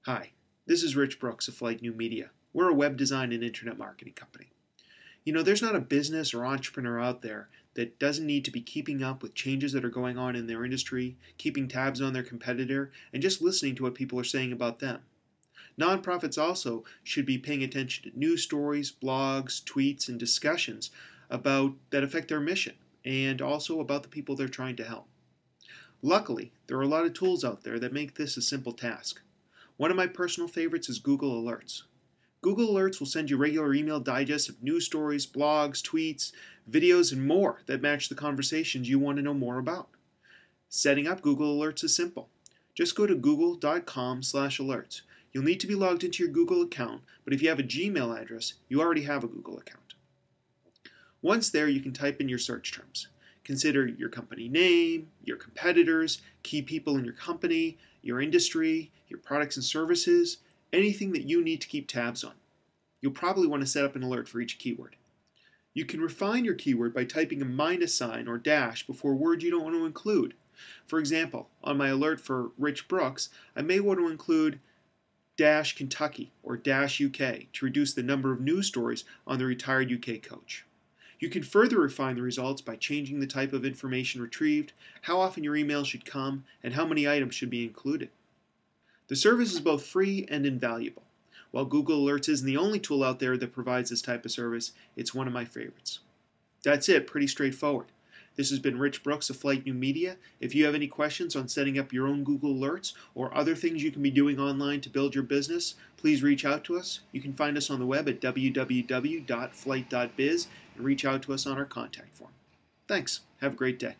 Hi, this is Rich Brooks of Flyte New Media. We're a web design and internet marketing company. There's not a business or entrepreneur out there that doesn't need to be keeping up with changes that are going on in their industry, keeping tabs on their competitor, and just listening to what people are saying about them. Nonprofits also should be paying attention to news stories, blogs, tweets, and discussions about that affect their mission and also about the people they're trying to help. Luckily, there are a lot of tools out there that make this a simple task. One of my personal favorites is Google Alerts. Google Alerts will send you regular email digests of news stories, blogs, tweets, videos, and more that match the conversations you want to know more about. Setting up Google Alerts is simple. Just go to google.com/alerts. You'll need to be logged into your Google account, but if you have a Gmail address, you already have a Google account. Once there, you can type in your search terms. Consider your company name, your competitors, key people in your company, your industry, your products and services, anything that you need to keep tabs on. You'll probably want to set up an alert for each keyword. You can refine your keyword by typing a minus sign or dash before a word you don't want to include. For example, on my alert for Rich Brooks, I may want to include dash Kentucky or dash UK to reduce the number of news stories on the retired UK coach. You can further refine the results by changing the type of information retrieved, how often your email should come, and how many items should be included. The service is both free and invaluable. While Google Alerts isn't the only tool out there that provides this type of service, it's one of my favorites. That's it, pretty straightforward. This has been Rich Brooks of Flyte New Media. If you have any questions on setting up your own Google Alerts or other things you can be doing online to build your business, please reach out to us. You can find us on the web at www.flyte.biz and reach out to us on our contact form. Thanks. Have a great day.